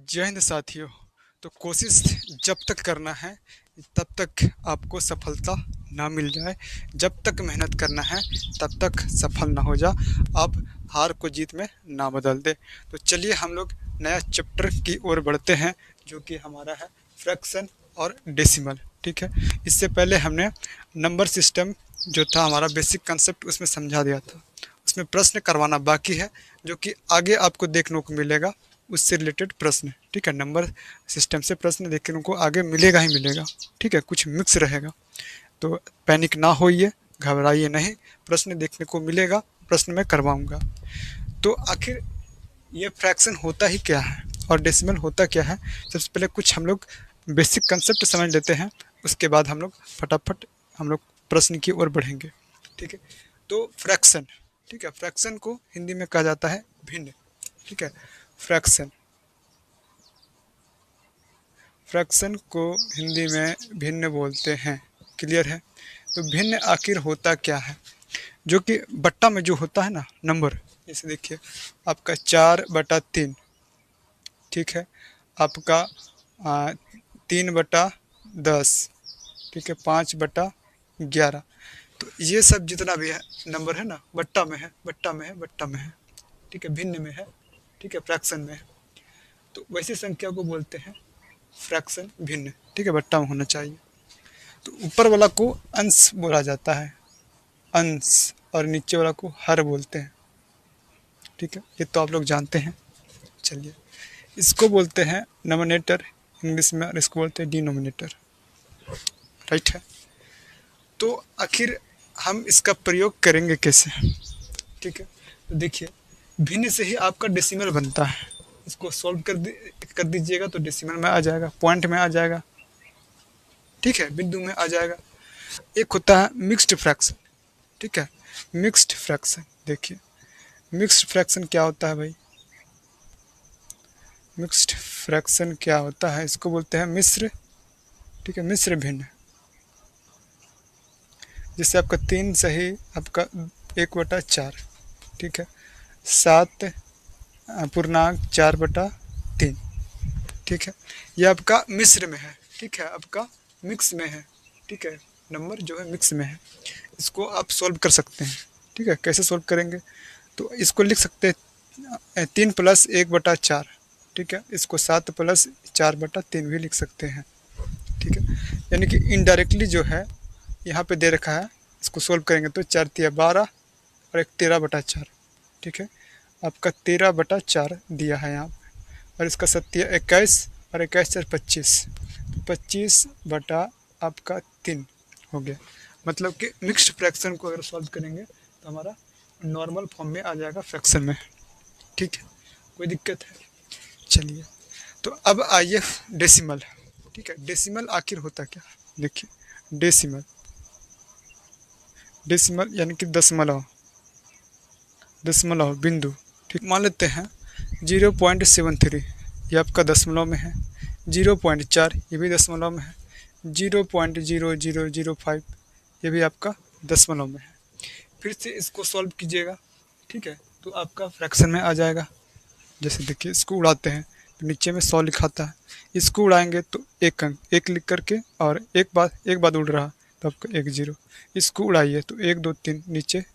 जय हिंद साथियों। तो कोशिश जब तक करना है तब तक आपको सफलता ना मिल जाए। जब तक मेहनत करना है तब तक सफल ना हो जा। आप हार को जीत में ना बदल दे। तो चलिए हम लोग नया चैप्टर की ओर बढ़ते हैं, जो कि हमारा है फ्रैक्शन और डेसिमल। ठीक है, इससे पहले हमने नंबर सिस्टम जो था हमारा बेसिक कंसेप्ट उसमें समझा दिया था। उसमें प्रश्न करवाना बाकी है, जो कि आगे आपको देखने को मिलेगा। उससे रिलेटेड प्रश्न, ठीक है, नंबर सिस्टम से प्रश्न देखने को आगे मिलेगा ही मिलेगा। ठीक है, कुछ मिक्स रहेगा, तो पैनिक ना होइए, घबराइए नहीं। प्रश्न देखने को मिलेगा, प्रश्न मैं करवाऊंगा। तो आखिर ये फ्रैक्शन होता ही क्या है और डेसिमल होता क्या है, सबसे पहले कुछ हम लोग बेसिक कंसेप्ट समझ लेते हैं। उसके बाद हम लोग फटाफट हम लोग प्रश्न की ओर बढ़ेंगे। ठीक है, तो फ्रैक्शन, ठीक है, फ्रैक्शन को हिंदी में कहा जाता है भिन्न। ठीक है, फ्रैक्शन, फ्रैक्शन को हिंदी में भिन्न बोलते हैं। क्लियर है? तो भिन्न आखिर होता क्या है? जो कि बट्टा में जो होता है ना नंबर, जैसे देखिए आपका 4/3, ठीक है, आपका 3/10, ठीक है, 5/11। तो ये सब जितना भी है नंबर है ना, बट्टा में है, बट्टा में है, बट्टा में है। ठीक है, भिन्न में है, ठीक है, फ्रैक्शन में है। तो वैसी संख्या को बोलते हैं फ्रैक्शन भिन्न। ठीक है, बट्टा में होना चाहिए। तो ऊपर वाला को अंश बोला जाता है, अंश, और नीचे वाला को हर बोलते हैं। ठीक है, ये तो आप लोग जानते हैं। चलिए, इसको बोलते हैं नोमिनेटर इंग्लिश में, और इसको बोलते हैं डिनोमिनेटर। राइट है? तो आखिर हम इसका प्रयोग करेंगे कैसे? ठीक है, तो देखिए भिन्न से ही आपका डेसिमल बनता है। इसको सॉल्व कर दीजिएगा तो डेसिमल में आ जाएगा, पॉइंट में आ जाएगा। ठीक है, बिंदु में आ जाएगा। एक होता है मिक्स्ड फ्रैक्शन। ठीक है, मिक्स्ड फ्रैक्शन, देखिए मिक्स्ड फ्रैक्शन क्या होता है भाई? मिक्स्ड फ्रैक्शन क्या होता है? इसको बोलते हैं मिश्र। ठीक है, मिश्र भिन्न। जैसे आपका 3 सही आपका 1/4। ठीक है, 7 पूर्णांक 4/3। ठीक है, ये आपका मिश्र में है। ठीक है, आपका मिक्स में है। ठीक है, नंबर जो है मिक्स में है। इसको आप सॉल्व कर सकते हैं। ठीक है, कैसे सॉल्व करेंगे? तो इसको लिख सकते हैं 3+1/4। ठीक है, इसको 7+4/3 भी लिख सकते हैं। ठीक है, यानी कि इनडायरेक्टली जो है यहाँ पे दे रखा है, इसको सोल्व करेंगे तो 4×3=12 और 13/4। ठीक है, आपका 13/4 दिया है यहाँ पे, और इसका 7×21 और 21×4=25, तो 25/3 हो गया। मतलब कि मिक्स्ड फ्रैक्शन को अगर सॉल्व करेंगे तो हमारा नॉर्मल फॉर्म में आ जाएगा फ्रैक्शन में। ठीक है, कोई दिक्कत है? चलिए, तो अब आइए डेसिमल। ठीक है, डेसिमल आखिर होता क्या है? देखिए डेसिमल, डेसिमल यानी कि दशमलव, दशमलव बिंदु। ठीक, मान लेते हैं 0.73, ये आपका दशमलव में है। 0.4 ये भी दशमलव में है। 0.0005 ये भी आपका दशमलव में है। फिर से इसको सॉल्व कीजिएगा। ठीक है, तो आपका फ्रैक्शन में आ जाएगा। जैसे देखिए इसको उड़ाते हैं तो नीचे में 100 लिखाता है, इसको उड़ाएंगे तो एक अंक, एक लिख करके, और एक बार उड़ रहा तो आपका 1 0। इसको उड़ाइए तो 1 2 3, नीचे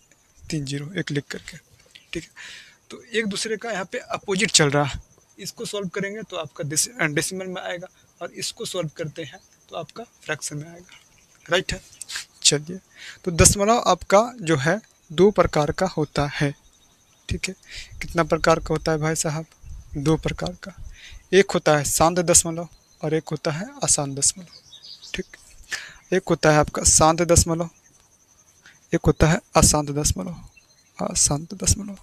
3 0 एक लिख करके। ठीक है, तो एक दूसरे का यहाँ पे अपोजिट चल रहा है। इसको सॉल्व करेंगे तो आपका डेसिमल में आएगा, और इसको सॉल्व करते हैं तो आपका फ्रैक्शन में आएगा। राइट है? चलिए, तो दशमलव आपका जो है 2 प्रकार का होता है। ठीक है, कितना प्रकार का होता है भाई साहब? 2 प्रकार का। एक होता है शांत दशमलव और एक होता है अशांत दशमलव। ठीक, एक होता है आपका शांत दशमलव, एक होता है अशांत दशमलव, अशांत दशमलव।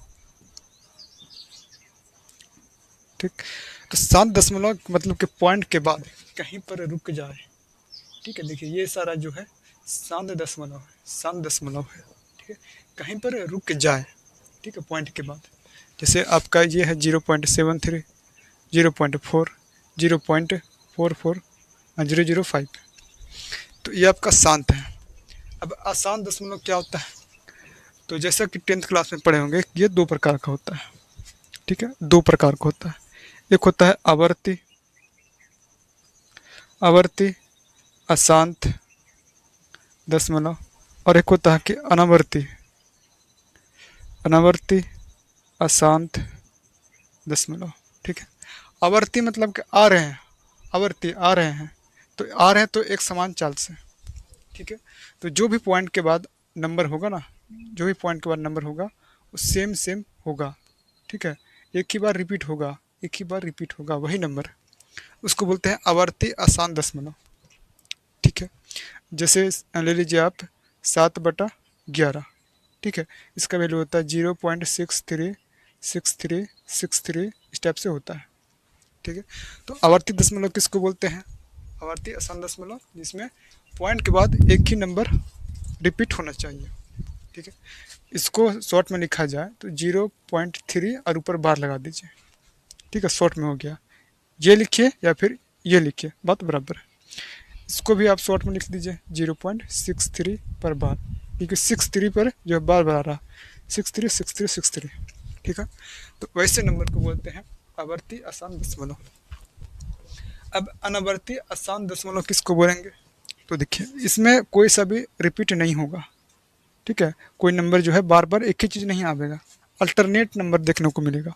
ठीक, तो शांत दशमलव मतलब कि पॉइंट के बाद कहीं पर रुक जाए। ठीक है, देखिए ये सारा जो है शांत दशमलव है, शांत दशमलव है। ठीक है, कहीं पर रुक जाए। ठीक है, पॉइंट के बाद, जैसे आपका ये है 0.73, 0.4, 0.44, 005। तो ये आपका शांत है। अब अशांत दशमलव क्या होता है? तो जैसा कि 10th क्लास में पढ़े होंगे, ये 2 प्रकार का होता है। ठीक है, 2 प्रकार का होता है। एक होता है आवर्ती, आवर्ती अशांत दशमलव, और एक होता है कि अनावर्ती, अनावर्ती अशांत दशमलव। ठीक है, आवर्ती मतलब कि आ रहे हैं, आवर्ती आ रहे हैं, तो आ रहे हैं तो एक समान चाल से। ठीक है, तो जो भी पॉइंट के बाद नंबर होगा ना, जो भी पॉइंट के बाद नंबर होगा वो सेम सेम होगा। ठीक है, एक ही बार रिपीट होगा, एक ही बार रिपीट होगा वही नंबर, उसको बोलते हैं आवर्ती आसान दशमलव। ठीक है, जैसे ले लीजिए आप 7/11। ठीक है, इसका वैल्यू होता है 0.636363 इस टाइप से होता है। ठीक है, तो आवर्ती दशमलव किसको बोलते हैं? आवर्ती आसान दशमलव जिसमें पॉइंट के बाद एक ही नंबर रिपीट होना चाहिए। ठीक है, इसको शॉर्ट में लिखा जाए तो 0.3 और ऊपर बार लगा दीजिए। ठीक है, शॉर्ट में हो गया, ये लिखिए या फिर ये लिखिए, बात बराबर है। इसको भी आप शॉर्ट में लिख दीजिए 0.63 पर बार, क्योंकि 63 पर जो है बार बार आ रहा, 63 63 63। ठीक है, तो वैसे नंबर को बोलते हैं आवर्ती आसान दशमलव। अब अनावर्ती आसान दशमलव किसको बोलेंगे? तो देखिए, इसमें कोई सा भी रिपीट नहीं होगा। ठीक है, कोई नंबर जो है बार बार एक ही चीज़ नहीं आवेगा, अल्टरनेट नंबर देखने को मिलेगा।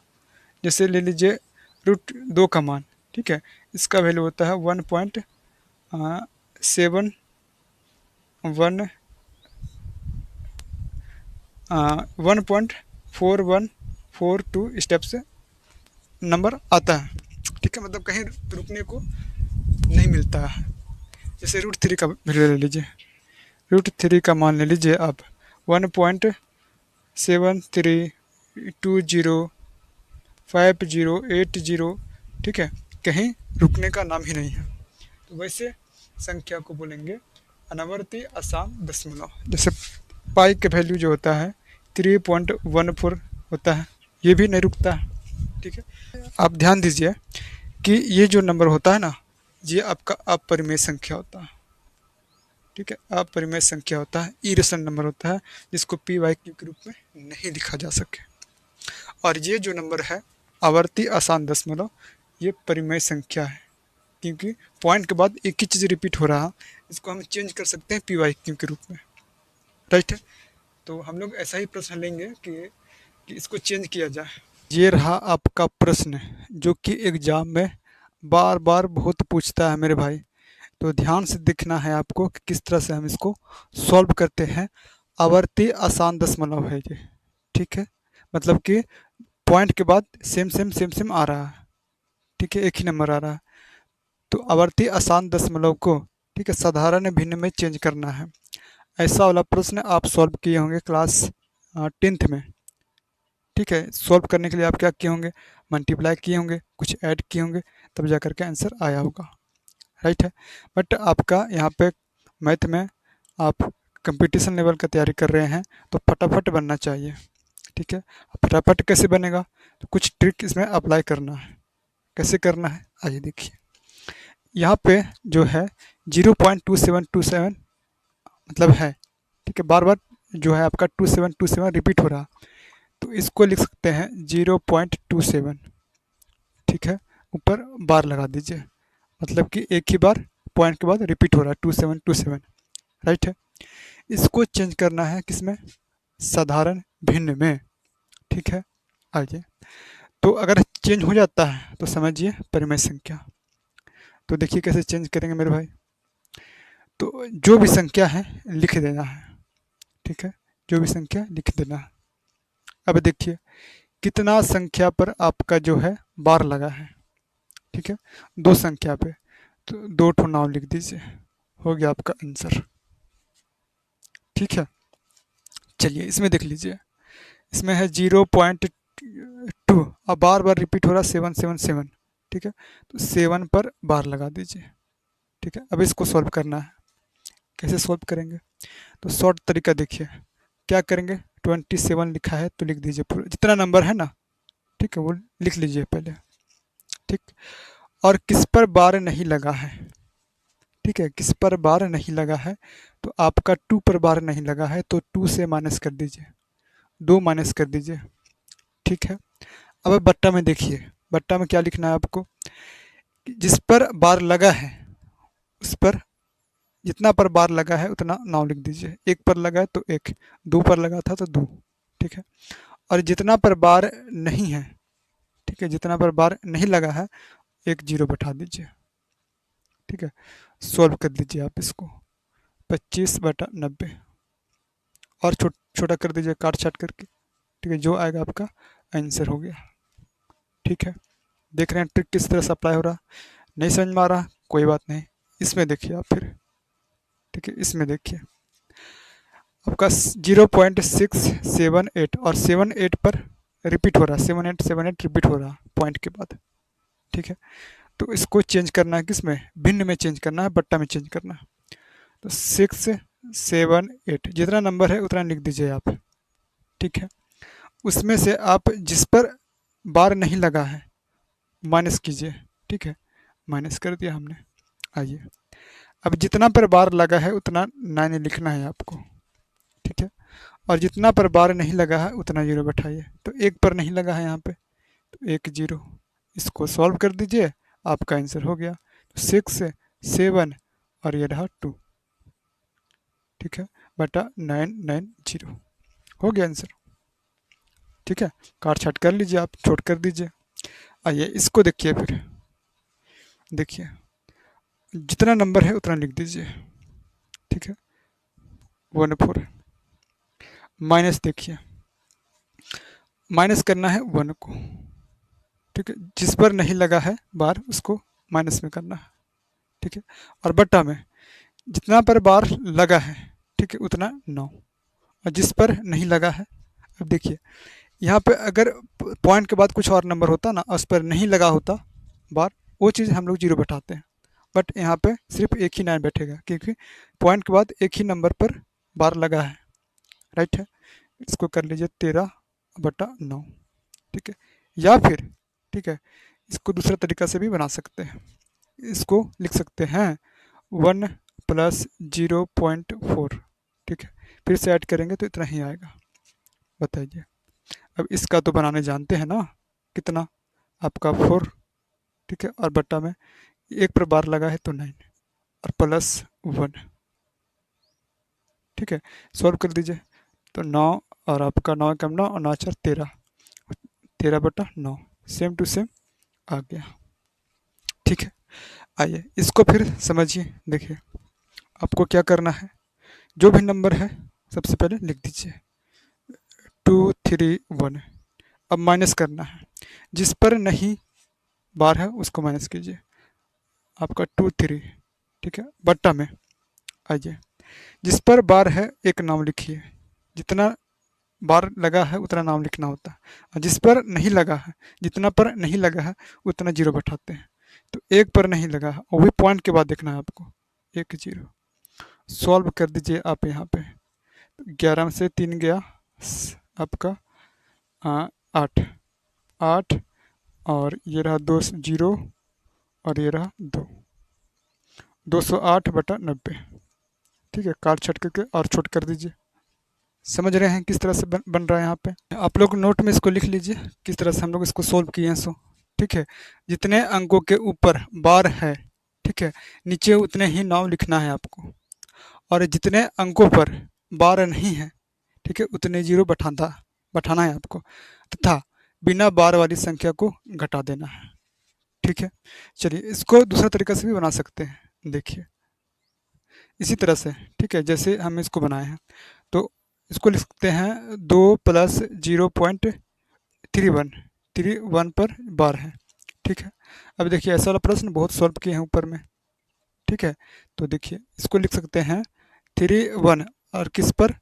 जैसे ले लीजिए √2 का मान। ठीक है, इसका वैल्यू होता है 1.4142 स्टेप से नंबर आता है। ठीक है, मतलब कहीं रुकने को नहीं मिलता है। जैसे √3 का वैल्यू ले लीजिए, √3 का मान ले लीजिए आप 1.73205080। ठीक है, कहीं रुकने का नाम ही नहीं है, तो वैसे संख्या को बोलेंगे अनावर्ती आसान दशमलव। जैसे पाई का वैल्यू जो होता है 3.14 होता है, ये भी नहीं रुकता है। ठीक है, आप ध्यान दीजिए कि ये जो नंबर होता है ना, ये आपका अपरिमेय संख्या होता है। ठीक है, अपरिमेय संख्या होता है, इरेशनल नंबर होता है, जिसको PYQ के रूप में नहीं लिखा जा सके। और ये जो नंबर है आवर्ती आसान दशमलव, ये परिमेय संख्या है, क्योंकि पॉइंट के बाद एक ही चीज़ रिपीट हो रहा है। इसको हम चेंज कर सकते हैं PYQ के रूप में। राइट है, तो हम लोग ऐसा ही प्रश्न लेंगे कि इसको चेंज किया जाए। ये रहा आपका प्रश्न जो कि एग्जाम में बार बार बहुत पूछता है मेरे भाई, तो ध्यान से देखना है आपको कि किस तरह से हम इसको सॉल्व करते हैं। आवर्ती आसान दशमलव है ये। ठीक है, मतलब कि पॉइंट के बाद सेम सेम सेम सेम आ रहा है। ठीक है, एक ही नंबर आ रहा है, तो आवर्ती आसान दशमलव को, ठीक है, साधारण भिन्न में चेंज करना है। ऐसा वाला प्रश्न आप सॉल्व किए होंगे क्लास 10th में। ठीक है, सॉल्व करने के लिए आप क्या किए होंगे? मल्टीप्लाई किए होंगे, कुछ ऐड किए होंगे, तब जा करके आंसर आया होगा। राइट है, बट आपका यहाँ पे मैथ में आप कंपटीशन लेवल का तैयारी कर रहे हैं, तो फटाफट बनना चाहिए। ठीक है, फटाफट कैसे बनेगा? तो कुछ ट्रिक इसमें अप्लाई करना है। कैसे करना है आइए देखिए। यहाँ पे जो है 0.2727 मतलब है। ठीक है, बार बार जो है आपका 2727 रिपीट हो रहा, तो इसको लिख सकते हैं 0.27। ठीक है, ऊपर बार लगा दीजिए, मतलब कि एक ही बार पॉइंट के बाद रिपीट हो रहा है 2727। राइट है, इसको चेंज करना है किसमें? साधारण भिन्न में। ठीक है, आइए, तो अगर चेंज हो जाता है तो समझिए परिमेय संख्या। तो देखिए कैसे चेंज करेंगे मेरे भाई। तो जो भी संख्या है लिख देना है। ठीक है, जो भी संख्या लिख देना है। अब देखिए कितना संख्या पर आपका जो है बार लगा है। ठीक है, दो संख्या पे, तो 2 ठो नाम लिख दीजिए, हो गया आपका आंसर। ठीक है, चलिए इसमें देख लीजिए, इसमें है 0.2, अब बार बार रिपीट हो रहा 777। ठीक है, तो 7 पर बार लगा दीजिए। ठीक है, अब इसको सॉल्व करना है। कैसे सॉल्व करेंगे? तो शॉर्ट तरीका देखिए, क्या करेंगे? 27 लिखा है तो लिख दीजिए पूरा जितना नंबर है ना। ठीक है, वो लिख लीजिए पहले। ठीक, और किस पर बार नहीं लगा है? ठीक है, किस पर बार नहीं लगा है? तो आपका 2 पर बार नहीं लगा है, तो 2 से माइनस कर दीजिए, 2 माइनस कर दीजिए। ठीक है, अब बट्टा में देखिए, बट्टा में क्या लिखना है आपको, जिस पर बार लगा है उस पर, जितना पर बार लगा है उतना नाम लिख दीजिए। एक पर लगा है तो एक, दो पर लगा था तो दो, ठीक है। और जितना पर बार नहीं है, ठीक है, जितना पर बार नहीं लगा है एक जीरो बैठा दीजिए, ठीक है। सॉल्व कर दीजिए आप इसको, 25/90 और छोटा कर दीजिए काट छाट करके, ठीक है। जो आएगा आपका आंसर हो गया, ठीक है। देख रहे हैं ट्रिक किस तरह से अप्लाई हो रहा। नहीं समझ में आ रहा कोई बात नहीं, इसमें देखिए आप फिर, ठीक है। इसमें देखिए आपका 0.678 और 78 पर रिपीट हो रहा है, 7878 रिपीट हो रहा पॉइंट के बाद, ठीक है। तो इसको चेंज करना है, किस में, भिन्न में चेंज करना है, बट्टा में चेंज करना है। तो 678 जितना नंबर है उतना लिख दीजिए आप, ठीक है। उसमें से आप जिस पर बार नहीं लगा है माइनस कीजिए, ठीक है। माइनस कर दिया हमने। आइए अब जितना पर बार लगा है उतना 9 लिखना है आपको, ठीक है। और जितना पर बार नहीं लगा है उतना जीरो बैठाइए। तो एक पर नहीं लगा है यहाँ पे तो एक जीरो, इसको सॉल्व कर दीजिए, आपका आंसर हो गया। 6 7 और ये रहा 2, ठीक है, बटा 990 हो गया आंसर, ठीक है। काट छाट कर लीजिए आप, छोट कर दीजिए। आइए इसको देखिए फिर, देखिए जितना नंबर है उतना लिख दीजिए, ठीक है। 14 माइनस, देखिए माइनस करना है 1 को, ठीक है। जिस पर नहीं लगा है बार उसको माइनस में करना है, ठीक है। और बट्टा में जितना पर बार लगा है, ठीक है, उतना 9, और जिस पर नहीं लगा है, अब देखिए यहाँ पे अगर पॉइंट के बाद कुछ और नंबर होता ना, उस पर नहीं लगा होता बार, वो चीज़ हम लोग जीरो बैठाते हैं। बट यहाँ पे सिर्फ एक ही 9 बैठेगा क्योंकि पॉइंट के बाद एक ही नंबर पर बार लगा है, राइट है। इसको कर लीजिए 13/9, ठीक है। या फिर, ठीक है, इसको दूसरा तरीका से भी बना सकते हैं। इसको लिख सकते हैं 1 + 0.4, ठीक है। फिर से ऐड करेंगे तो इतना ही आएगा, बताइए। अब इसका तो बनाने जानते हैं ना, कितना आपका 4, ठीक है। और बट्टा में एक पर बार लगा है तो 9 और +1, ठीक है। सॉल्व कर दीजिए तो 9 और आपका 9 कम 9 और 9 4 13, 13/9 सेम टू सेम आ गया, ठीक है। आइए इसको फिर समझिए, देखिए आपको क्या करना है। जो भी नंबर है सबसे पहले लिख दीजिए 2 3 1। अब माइनस करना है, जिस पर नहीं बार है उसको माइनस कीजिए, आपका 2 3, ठीक है। बट्टा में आइए जिस पर बार है एक नाम लिखिए, जितना बार लगा है उतना नाम लिखना होता है। और जिस पर नहीं लगा है, जितना पर नहीं लगा है उतना जीरो बैठाते हैं। तो एक पर नहीं लगा है, वो भी पॉइंट के बाद देखना है आपको, 1 0। सॉल्व कर दीजिए आप यहाँ पे, 11 में से 3 गया आपका 8, 8 और ये रहा 2 0 और ये रहा 2, 208/90, ठीक है। काट छट करके और छोट कर दीजिए। समझ रहे हैं किस तरह से बन रहा है यहाँ पे। आप लोग नोट में इसको लिख लीजिए किस तरह से हम लोग इसको सोल्व किए हैं सो, ठीक है। जितने अंकों के ऊपर बार है, ठीक है, नीचे उतने ही नाम लिखना है आपको। और जितने अंकों पर बार नहीं है, ठीक है, उतने जीरो बैठाना है आपको, तथा बिना बार वाली संख्या को घटा देना है, ठीक है। चलिए इसको दूसरा तरीका से भी बना सकते हैं, देखिए इसी तरह से, ठीक है, जैसे हम इसको बनाए हैं। तो इसको लिख सकते हैं 2 + 0.31, 31 पर बार है, ठीक है। अब देखिए ऐसा वाला प्रश्न बहुत सॉल्व किए हैं ऊपर में, ठीक है। तो देखिए इसको लिख सकते हैं 31 और किस पर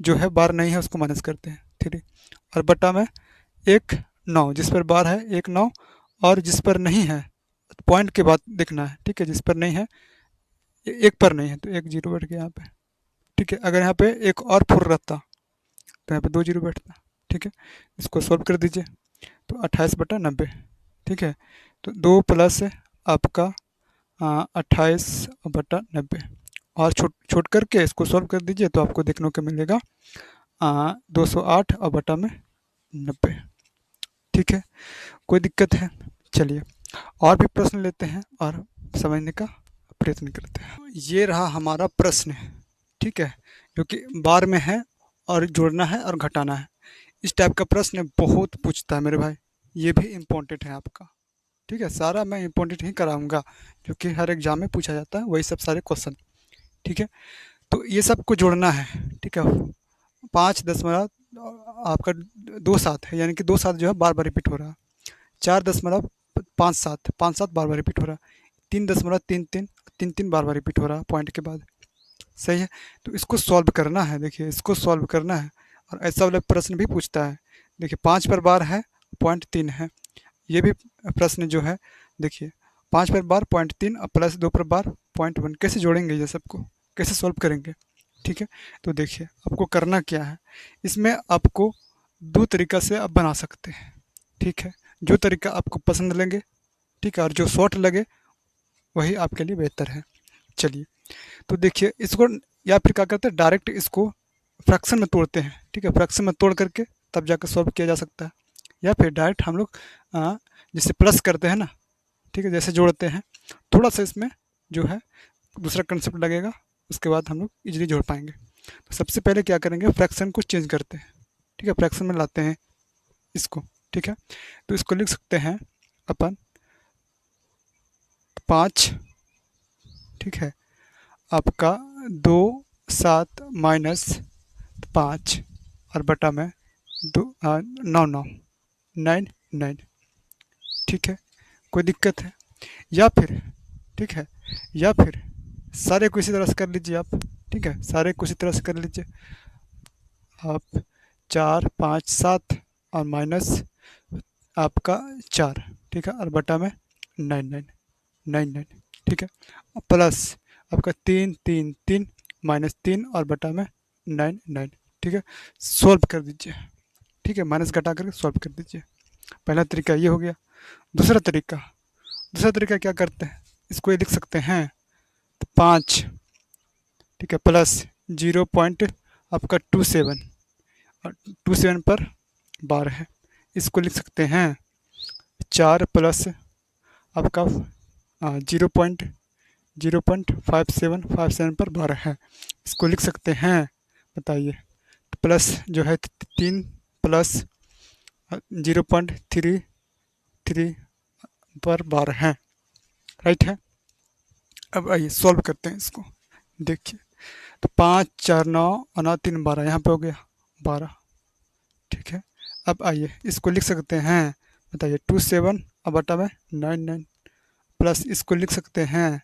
जो है बार नहीं है उसको माइनस करते हैं 3, और बट्टा में 1 9, जिस पर बार है 1 9, और जिस पर नहीं है पॉइंट के बाद देखना है, ठीक है। जिस पर नहीं है, एक पर नहीं है तो 1 0 बैठ गया यहाँ पे, ठीक है। अगर यहाँ पे एक और 4 रहता तो यहाँ पे 2 0 बैठता, ठीक है। इसको सॉल्व कर दीजिए तो 28/90, ठीक है। तो 2 प्लस आपका 28/90 और छोट करके इसको सॉल्व कर दीजिए तो आपको देखने को मिलेगा 208/90, ठीक ठीक है, कोई दिक्कत है? चलिए और भी प्रश्न लेते हैं और समझने का प्रयत्न करते हैं। ये रहा हमारा प्रश्न, ठीक है, जो कि बार में है और जोड़ना है और घटाना है। इस टाइप का प्रश्न बहुत पूछता है मेरे भाई, ये भी इम्पोर्टेंट है आपका। ठीक है, सारा मैं इम्पोर्टेंट ही कराऊंगा, जो कि हर एग्जाम में पूछा जाता है, वही सब सारे क्वेश्चन। ठीक है, तो ये सबको जोड़ना है। ठीक है, 5 दशमलव आपका 2 7 है, यानी कि 2 7 जो है बार बार रिपीट हो रहा है। 4 दशमलव 5 7, 5 7 बार बार रिपीट हो रहा है। 3 दशमलव 3 3, 3 3 बार बार रिपीट हो रहा है पॉइंट के बाद। सही है, तो इसको सॉल्व करना है। देखिए, इसको सॉल्व करना है और ऐसा वाला प्रश्न भी पूछता है। देखिए, 5 पर बार है, पॉइंट 3 है। ये भी प्रश्न जो है, देखिए 5 पर बार पॉइंट 3 और प्लस 2 पर बार पॉइंट 1, कैसे जोड़ेंगे ये सबको, कैसे सॉल्व करेंगे? ठीक है, तो देखिए आपको करना क्या है, इसमें आपको दो तरीका से आप बना सकते हैं। ठीक है, जो तरीका आपको पसंद लगे, ठीक है, और जो शॉर्ट लगे वही आपके लिए बेहतर है। चलिए, तो देखिए इसको, या फिर क्या करते हैं, डायरेक्ट इसको फ्रैक्शन में तोड़ते हैं। ठीक है, फ्रैक्शन में तोड़ करके तब जाकर सॉल्व किया जा सकता है। या फिर डायरेक्ट हम लोग जैसे प्लस करते हैं ना, ठीक है, जैसे जोड़ते हैं, थोड़ा सा इसमें जो है दूसरा कंसेप्ट लगेगा, उसके बाद हम लोग इजीली जोड़ पाएंगे। तो सबसे पहले क्या करेंगे, फ्रैक्शन को चेंज करते हैं। ठीक है, फ्रैक्शन में लाते हैं इसको। ठीक है, तो इसको लिख सकते हैं अपन 5, ठीक है, आपका 2 7 माइनस 5 और बटा में 9 9 9 9। ठीक है, कोई दिक्कत है? या फिर, ठीक है, या फिर सारे को इसी तरह से कर लीजिए आप। ठीक है, सारे को इसी तरह से कर लीजिए आप। 4 5 7 और माइनस आपका 4, ठीक है, और बटा में 9 9 9 9। ठीक है, और प्लस आपका 3 3 3 माइनस 3 और बटा में 9 9। ठीक है, सॉल्व कर दीजिए। ठीक है, माइनस घटा करके सॉल्व कर दीजिए। पहला तरीका ये हो गया। दूसरा तरीका क्या करते हैं, इसको ये लिख सकते हैं, तो 5, ठीक है, प्लस 0 आपका 27 और 27 पर 12 है। इसको लिख सकते हैं 4 प्लस आपका 0.57 पर 12 है। इसको लिख सकते हैं, बताइए, प्लस जो है 3 प्लस 0.33 पर 12 है। राइट है। अब आइए सॉल्व करते हैं इसको। देखिए, तो 5 4 9 और 9 3 12, यहाँ पे हो गया 12। ठीक है, अब आइए इसको लिख सकते हैं, बताइए, 27 और बटा में 9 9, प्लस इसको लिख सकते हैं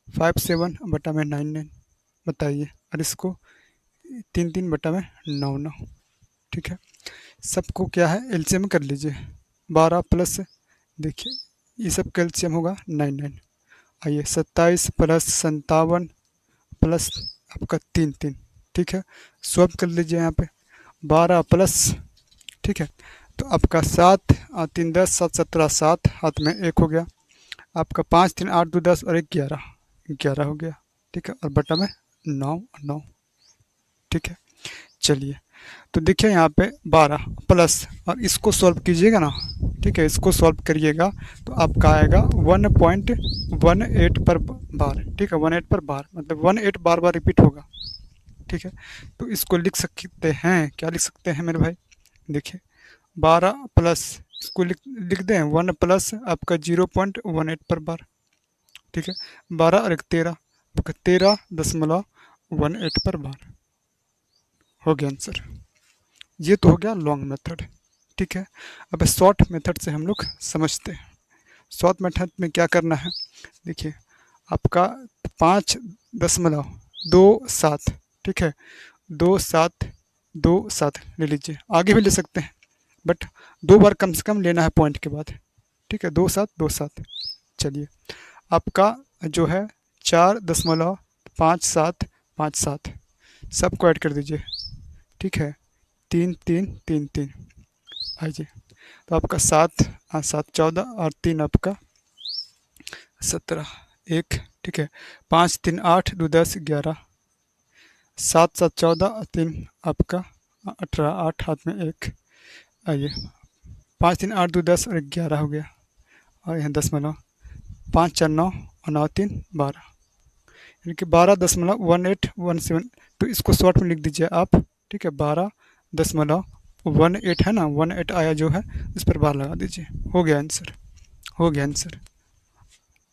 5 7 बटा में 9 9, बताइए, और इसको 3 3 बटा में 9 9। ठीक है, सबको क्या है, एलसीएम कर लीजिए। 12 प्लस, देखिए ये सब का एलसीएम होगा 9 9। आइए 27 प्लस 57 प्लस आपका 3 3। ठीक है, स्वैप कर लीजिए यहाँ पे। 12 प्लस, ठीक है, तो आपका 7 और 3 10, 7 17, 7 हाथ में 1 हो गया आपका। 5 3 8 2 10 और 1 11, 11 हो गया। ठीक है, और बटा में 9 9। ठीक है, चलिए, तो देखिए यहाँ पे 12 प्लस, और इसको सॉल्व कीजिएगा ना, ठीक है, इसको सॉल्व करिएगा तो आपका आएगा 1.18 पर बार। ठीक है, 18 पर बार मतलब 18 बार बार रिपीट होगा। ठीक है, तो इसको लिख सकते हैं, क्या लिख सकते हैं मेरे भाई, देखिए 12 प्लस, इसको लिख दें 1 प्लस आपका 0.18 पर बार। ठीक है, 12 और 1 13, आपका 13.18 पर बार हो गया आंसर। ये तो हो गया लॉन्ग मेथड। ठीक है, अब शॉर्ट मेथड से हम लोग समझते हैं। शॉर्ट मेथड में क्या करना है, देखिए आपका 5.27, ठीक है, 2 7 2 7 ले लीजिए, आगे भी ले सकते हैं, बट 2 बार कम से कम लेना है पॉइंट के बाद। ठीक है, 2 7 2 7। चलिए, आपका जो है 4.5757 सबको ऐड कर दीजिए। ठीक है, 3 3 3 3, आइए, तो आपका 7 7 14 और 3 आपका 17 1। ठीक है, 5 3 8 2 10 11, 7 7 14 और 3 आपका 18, 8 हाथ में 1। आइए, 5 3 8 2 10 और 11 हो गया, और यहाँ 10,5 4 9 और 9 3 12, यानी कि 12,1817। तो इसको शॉर्ट में लिख दीजिए आप, ठीक है, 12,18 है ना, 18 आया जो है, इस पर बार लगा दीजिए, हो गया आंसर, हो गया आंसर।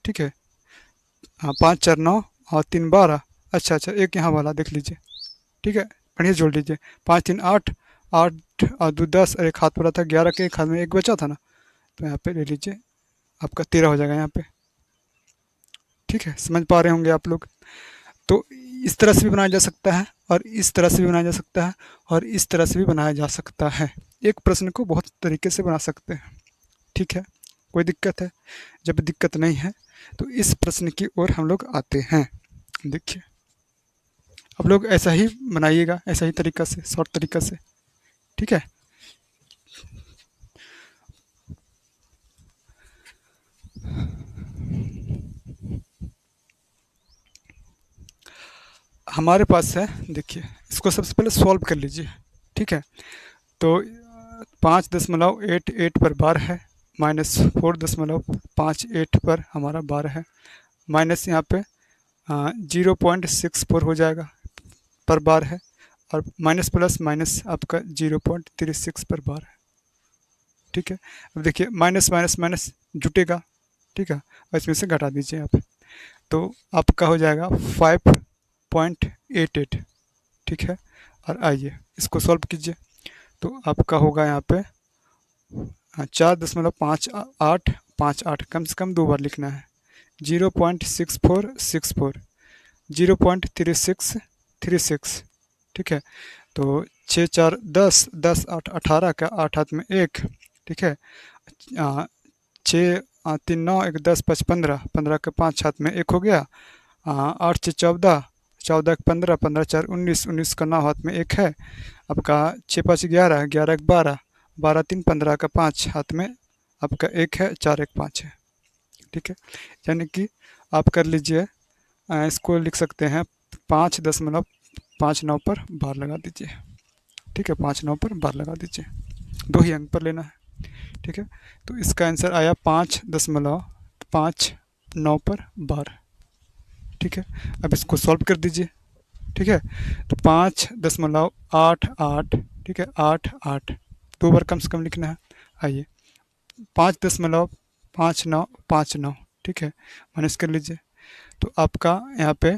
ठीक है, हाँ, 5 4 9 और 3 12। अच्छा अच्छा, एक यहाँ वाला देख लीजिए, ठीक है, बढ़िया जोड़ लीजिए। 5 3 8, 8 और 2 10 और एक हाथ पड़ा था 11 के, एक हाथ में एक बचा था ना, तो यहाँ पे ले लीजिए, आपका 13 हो जाएगा यहाँ पे। ठीक है, समझ पा रहे होंगे आप लोग। तो इस तरह से भी बनाया जा सकता है, और इस तरह से भी बनाया जा सकता है, और इस तरह से भी बनाया जा सकता है। एक प्रश्न को बहुत तरीके से बना सकते हैं। ठीक है, कोई दिक्कत है? जब दिक्कत नहीं है तो इस प्रश्न की ओर हम लोग आते हैं। देखिए, आप लोग ऐसा ही बनाइएगा, ऐसा ही तरीका से, शॉर्ट तरीका से। ठीक है, हमारे पास है, देखिए, इसको सबसे पहले सॉल्व कर लीजिए। ठीक है, तो 5.88 पर बार है, -4.58 पर हमारा बार है, माइनस यहाँ पे 0.64 हो जाएगा पर बार है, और माइनस प्लस माइनस आपका 0.36 पर बार है। ठीक है, अब देखिए, माइनस माइनस माइनस जुटेगा, ठीक है, और इसमें से घटा दीजिए आप, तो आपका हो जाएगा 5.88। ठीक है, और आइए इसको सॉल्व कीजिए, तो आपका होगा यहाँ पे 4.5858, कम से कम 2 बार लिखना है, 0.6464, 0.3636। ठीक है, तो 6 4 10, 10 8 18 का 8 हाथ में 1। ठीक है, 6 3 9 1 10 5 15, 15 का 5 हाथ में 1 हो गया, 8 6 14, 14 15, 15 4 19, 19 का 9 हाथ में 1 है आपका, 6 5 11, 11 1 12, 12 3 15 का 5 हाथ में आपका 1 है, 4 1 5 है। ठीक है, यानी कि आप कर लीजिए, इसको लिख सकते हैं 5.59 पर बार लगा दीजिए। ठीक है, 5 9 पर बार लगा दीजिए, 2 ही अंक पर लेना है। ठीक है, तो इसका आंसर आया 5.59 पर बार। ठीक है, अब इसको सॉल्व कर दीजिए। ठीक है, तो 5.88, ठीक है, 8 8, 2 बार कम से कम लिखना है। आइए, 5.5959, ठीक है, माइनस कर लीजिए, तो आपका यहाँ पे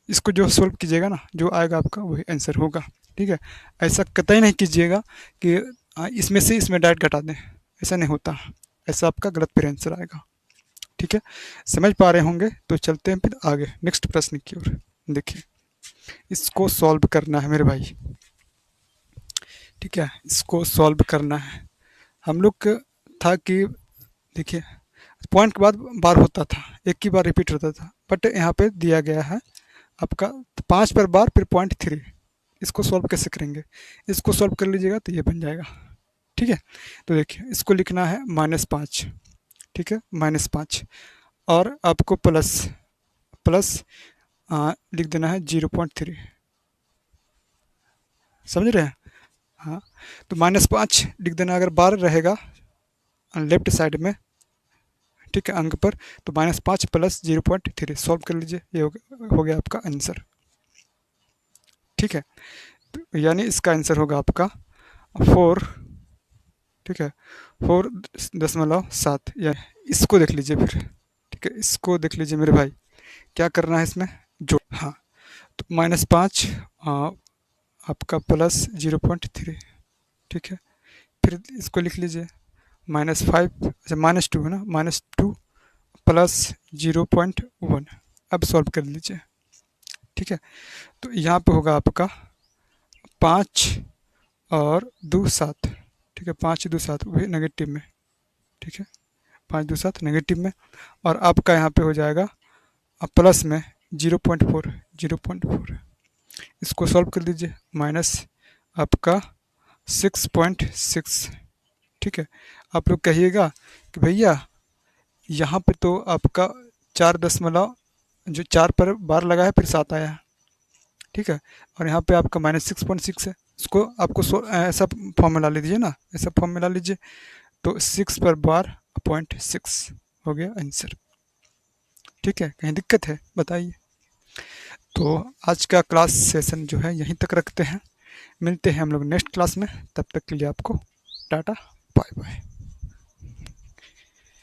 इसको जो सॉल्व कीजिएगा ना, जो आएगा आपका वही आंसर होगा। ठीक है, ऐसा कतई नहीं कीजिएगा कि इसमें से इसमें डायरेक्ट घटा दें, ऐसा नहीं होता, ऐसा आपका गलत फिर आंसर आएगा। ठीक है, समझ पा रहे होंगे? तो चलते हैं फिर आगे नेक्स्ट प्रश्न की ओर। देखिए, इसको सॉल्व करना है मेरे भाई। ठीक है, इसको सॉल्व करना है। हम लोग था कि देखिए, पॉइंट के बाद बार होता था, एक ही बार रिपीट होता था, बट यहाँ पे दिया गया है आपका 5 पर बार फिर 0.3। इसको सॉल्व कैसे करेंगे? इसको सॉल्व कर लीजिएगा तो ये बन जाएगा। ठीक है, तो देखिए, इसको लिखना है -5। ठीक है, -5, और आपको प्लस प्लस लिख देना है 0.3। समझ रहे हैं? हाँ, तो -5 लिख देना, अगर बार रहेगा लेफ्ट साइड में, ठीक है, अंक पर, तो -5 प्लस 0.3 सॉल्व कर लीजिए, ये हो गया आपका आंसर। ठीक है, तो यानी इसका आंसर होगा आपका 4, ठीक है, 4.7। या इसको देख लीजिए फिर। ठीक है, इसको देख लीजिए मेरे भाई, क्या करना है इसमें, जो, हाँ, तो -5 आपका प्लस 0.3। ठीक है, फिर इसको लिख लीजिए -5, अच्छा -2 है ना, -2 प्लस 0.1। अब सॉल्व कर लीजिए। ठीक है, तो यहाँ पे होगा आपका 5 और 2 7। ठीक है, 5 2 7 वही नेगेटिव में। ठीक है, 5 2 7 नेगेटिव में, और आपका यहाँ पे हो जाएगा प्लस में 0.4, 0.4। इसको सॉल्व कर दीजिए, माइनस आपका 6.6। ठीक है, आप लोग कहिएगा कि भैया यहाँ पे तो आपका 4 दशमलव, जो 4 पर बार लगा है फिर 7 आया है। ठीक है, और यहाँ पे आपका -6.6 है। इसको आपको ऐसा फॉर्म में ला लीजिए ना, ऐसा फॉर्म में ला लीजिए, तो 6 पर बार अपॉइंट 6 हो गया आंसर। ठीक है, कहीं दिक्कत है बताइए। तो आज का क्लास सेशन जो है यहीं तक रखते हैं, मिलते हैं हम लोग नेक्स्ट क्लास में। तब तक के लिए आपको टाटा बाय बाय।